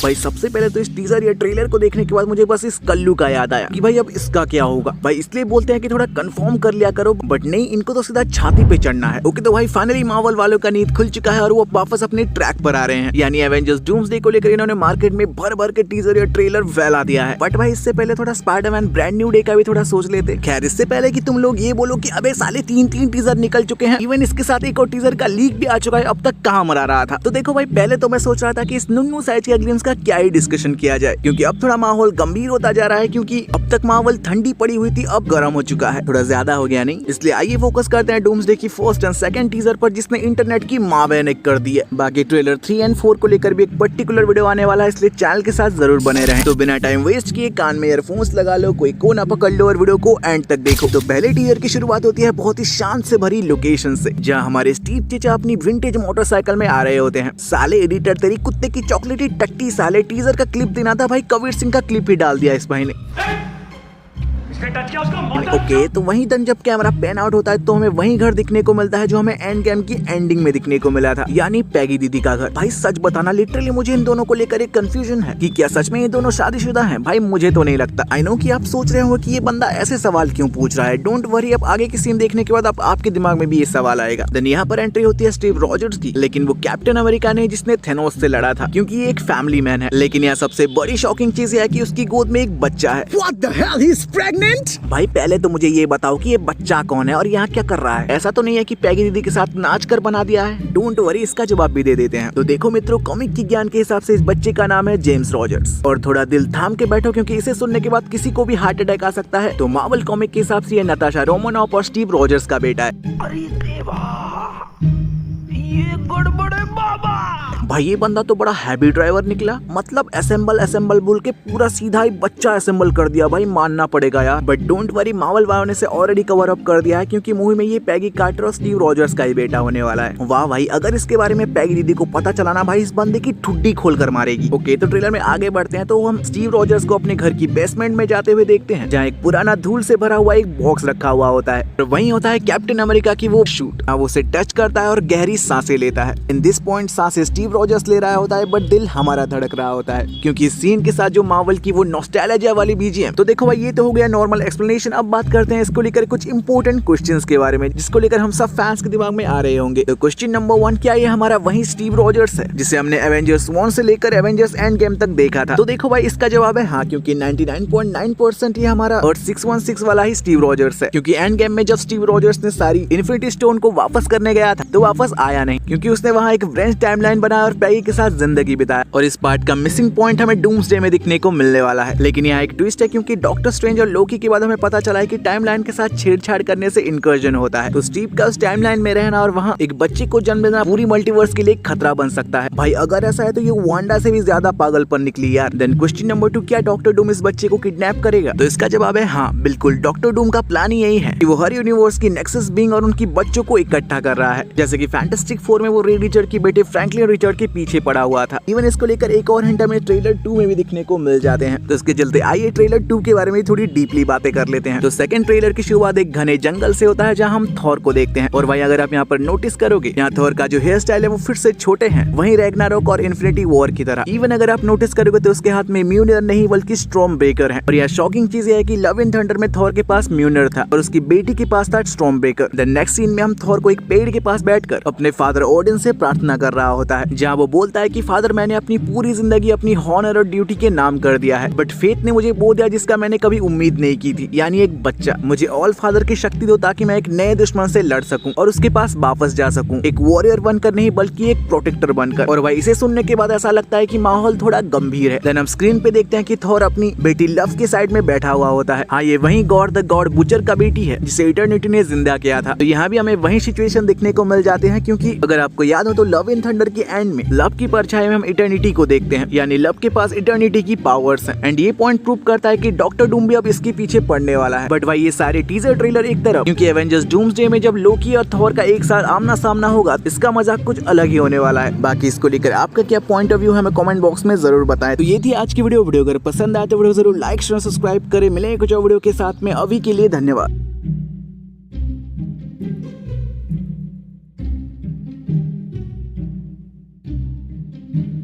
भाई सबसे पहले तो इस टीजर या ट्रेलर को देखने के बाद मुझे बस इस कल्लू का याद आया कि भाई अब इसका क्या होगा। भाई इसलिए बोलते हैं कि थोड़ा कंफर्म कर लिया करो, बट नहीं, इनको तो सीधा छाती पे चढ़ना है। ओके तो भाई फाइनली मार्वल वालों का नींद खुल चुका है और वो वापस अपने ट्रैक पर आ रहे हैं, यानी एवेंजर्स डूम्सडे को लेकर इन्होंने मार्केट में भर भर के टीजर या ट्रेलर फैला दिया है। बट भाई इससे पहले थोड़ा स्पाइडरमैन ब्रांड न्यू डे का भी थोड़ा सोच लेते। खैर इससे पहले कि तुम लोग ये बोलो कि अबे साले तीन टीजर निकल चुके हैं, इवन इसके साथ एक और टीजर का लीक भी आ चुका है, अब तक कहां मरा रहा था। तो देखो भाई पहले तो मैं सोच रहा था कि इस नुन्नू साइज के ग्लिम्स का क्या ही डिस्कशन किया जाए, क्योंकि अब थोड़ा माहौल गंभीर होता जा रहा है, क्योंकि अब तक मार्वल ठंडी पड़ी हुई थी, अब गर्म हो चुका है, थोड़ा ज्यादा हो गया नहीं। इसलिए आइए फोकस करते हैं डूम्सडे की फर्स्ट एंड सेकंड टीजर पर, जिसने इंटरनेट की मां बहन कर दी है। बाकी ट्रेलर 3 और 4 को लेकर भी एक पर्टिकुलर वीडियो आने वाला है, इसलिए चैनल के साथ जरूर बने रहें। तो बिना टाइम वेस्ट किए कान में ईयरफोन्स लगा लो, कोई कोना पकड़ लो और वीडियो को एंड तक देखो। तो पहले टीजर की शुरुआत होती है बहुत ही शान से भरी लोकेशन से, जहां हमारे स्टीव चचा अपनी विंटेज मोटरसाइकिल में आ रहे होते हैं। साले एडिटर तेरी कुत्ते की चॉकलेटी टट्टी, साले टीजर का क्लिप देना था भाई, कबीर सिंह का क्लिप ही डाल दिया इस भाई ने। ओके तो वहीं तक जब कैमरा पैन आउट होता है तो हमें वही घर दिखने को मिलता है जो हमें एंड गेम की एंडिंग में दिखने को मिला था, यानी पैगी दीदी का घर। भाई सच बताना, लिटरली मुझे इन दोनों को लेकर एक कंफ्यूजन है कि क्या सच में ये दोनों शादीशुदा हैं। भाई मुझे तो नहीं लगता। आई नो कि आप सोच रहे हो कि ये बंदा ऐसे सवाल क्यों पूछ रहा है। डोंट वरी, अब आगे की सीन देखने के बाद आपके दिमाग में भी ये सवाल आएगा। देन यहाँ पर एंट्री होती है स्टीव रॉजर्स की, लेकिन वो कैप्टन अमेरिका नहीं जिसने थेनोस से लड़ा था, क्योंकि ये एक फैमिली मैन है। लेकिन यहाँ सबसे बड़ी शॉकिंग चीज है कि उसकी गोद में एक बच्चा है। What the hell, he's pregnant? भाई पहले तो मुझे ये बताओ कि ये बच्चा कौन है और यहाँ क्या कर रहा है। ऐसा तो नहीं है कि पैगी दीदी के साथ नाच कर बना दिया है। डोंट वरी, इसका जवाब भी दे देते हैं। तो देखो मित्रों, कॉमिक की ज्ञान के हिसाब से इस बच्चे का नाम है जेम्स रॉजर्स। और थोड़ा दिल थाम के बैठो, क्योंकि इसे सुनने के बाद किसी को भी हार्ट अटैक आ सकता है। तो मार्वल कॉमिक के हिसाब से ये नताशा रोमानॉफ और स्टीव रॉजर्स का बेटा है। अरे देवा, ये गड़बड़ है बाबा। भाई ये बंदा तो बड़ा हैवी ड्राइवर निकला, मतलब असेंबल बोल के पूरा सीधा ही बच्चा असेंबल कर दिया। भाई मानना पड़ेगा यार। बट डोंट वरी, मार्वल वालों ने से ऑलरेडी कवर अप कर दिया है, क्योंकि मूवी में ये पैगी कार्टर और स्टीव रॉजर्स का ही बेटा होने वाला है। वाह भाई, अगर इसके बारे में पैगी दीदी को पता चला ना भाई, इस बंदे की ठुड्डी खोल कर मारेगी। ओके तो ट्रेलर में आगे बढ़ते हैं, तो हम स्टीव रॉजर्स को अपने घर की बेसमेंट में जाते हुए देखते हैं, जहाँ एक पुराना धूल से भरा हुआ एक बॉक्स रखा हुआ होता है। और वहीं होता है कैप्टन अमेरिका की वो शूट। वो उसे टच करता है और गहरी सांसें लेता है। इन दिस पॉइंट सांसें स्टीव रॉजर्स ले रहा होता है, बट दिल हमारा धड़क रहा होता है, क्योंकि इस सीन के साथ जो मार्वल की वो नॉस्टैल्जिया वाली बीजीएम। तो देखो भाई, ये तो हो गया नॉर्मल एक्सप्लेनेशन। अब बात करते हैं इसको लेकर कुछ इंपॉर्टेंट क्वेश्चंस के बारे में, जिसको लेकर हम सब फैंस के दिमाग में आ रहे होंगे। तो क्वेश्चन नंबर 1, क्या ये हमारा वही स्टीव रॉजर्स है जिसे हमने एवेंजर्स 1 से लेकर एवेंजर्स एंड गेम तक देखा था? तो देखो भाई, इसका जवाब है हाँ, क्योंकि 99.9% ये हमारा और 616 वाला ही स्टीव रॉजर्स है। क्योंकि एंड गेम में जब स्टीव रॉजर्स ने सारी इन्फिनिटी स्टोन को वापस करने गया था, तो वापस आया नहीं, क्योंकि उसने वहाँ एक ब्रेंच टाइमलाइन बनाया और पैगी के साथ जिंदगी बिताया। और इस पार्ट का मिसिंग पॉइंट हमें डूम्सडे में दिखने को मिलने वाला है। लेकिन यहाँ एक ट्विस्ट है, क्योंकि डॉक्टर स्ट्रेंज और लोकी के बाद हमें पता चला है कि टाइमलाइन के साथ छेड़छाड़ करने से इनकर्जन होता है। तो स्टीव का उस टाइमलाइन में रहना और वहाँ एक बच्चे को जन्म देना पूरी मल्टीवर्स के लिए खतरा बन सकता है। भाई अगर ऐसा है तो ये वांडा से भी ज्यादा पागलपन निकली यार। देन क्वेश्चन नंबर 2, क्या डॉक्टर डूम इस बच्चे को किडनैप करेगा? तो इसका जवाब है हाँ, बिल्कुल। डॉक्टर डूम का प्लान ही यही है कि वो हर यूनिवर्स की नेक्सस बीइंग और उनकी बच्चों को इकट्ठा कर रहा है। जैसे कि फैंटास्टिक 4 में वो रेड रिचर्ड के बेटे फ्रैंकलिन रिचर्ड के पीछे पड़ा हुआ था। इवन इसको लेकर एक और हिंट हमें ट्रेलर 2 में भी दिखने को मिल जाते हैं। तो इसके चलते आइए ट्रेलर 2 के बारे में थोड़ी डीपली बातें कर लेते हैं। तो सेकंड ट्रेलर की शुरुआत एक घने जंगल से होता है, जहां हम थॉर को देखते हैं। और भाई अगर आप यहाँ पर नोटिस करोगे, यहाँ थॉर का जो हेयर स्टाइल है वो फिर से छोटे हैं, वहीं रैग्नारोक और इन्फिनिटी वॉर की तरह। इवन अगर आप नोटिस करोगे तो उसके हाथ में म्यूनर नहीं बल्कि स्टॉर्म ब्रेकर है। और यह शॉकिंग चीज है कि लव इन थंडर में थॉर के पास म्यूनर था और उसकी बेटी के पास था Stormbreaker. The next scene में हम थॉर को एक पेड़ के पास बैठकर अपने फादर ओडिन से प्रार्थना कर रहा होता है, जहाँ वो बोलता है कि फादर, मैंने अपनी पूरी जिंदगी अपनी हॉनर और ड्यूटी के नाम कर दिया है, बट फेथ ने मुझे वो दिया जिसका मैंने कभी उम्मीद नहीं की थी, यानी एक बच्चा। मुझे ऑल फादर की शक्ति दो ताकि मैं एक नए दुश्मन से लड़ सकूं और उसके पास वापस जा सकूं, एक वॉरियर बनकर नहीं बल्कि एक प्रोटेक्टर बनकर। और भाई इसे सुनने के बाद ऐसा लगता है कि माहौल थोड़ा गंभीर है। देन हम स्क्रीन पे देखते हैं कि थॉर अपनी बेटी लव के साइड में बैठा हुआ होता है। हाँ, ये वही गॉड द गॉड बुचर का बेटी है जिसे इटर्निटी ने जिंदा किया था। तो यहाँ भी हमें वही सिचुएशन देखने को मिल जाते हैं, क्योंकि अगर आपको याद हो तो लव इन थंडर के एंड में लव की परछाई में हम इटर्निटी को देखते हैं, यानी लव के पास इटर्निटी की पावर्स हैं। एंड ये पॉइंट प्रूव करता है कि डॉक्टर डूम भी अब इसके पीछे पड़ने वाला है। बट भाई ये सारे टीजर ट्रेलर एक तरफ, क्योंकि एवेंजर्स डूम्सडे में जब लोकी और थॉर का एक साथ आमना सामना होगा, इसका मजाक कुछ अलग ही होने वाला है। बाकी इसको लेकर आपका क्या पॉइंट ऑफ व्यू है हमें कमेंट बॉक्स में जरूर बताएं। तो ये थी आज की वीडियो। अगर पसंद आए तो वीडियो जरूर लाइक शेयर सब्सक्राइब करें। मिलेंगे कुछ और वीडियो के साथ में। अभी के लिए धन्यवाद।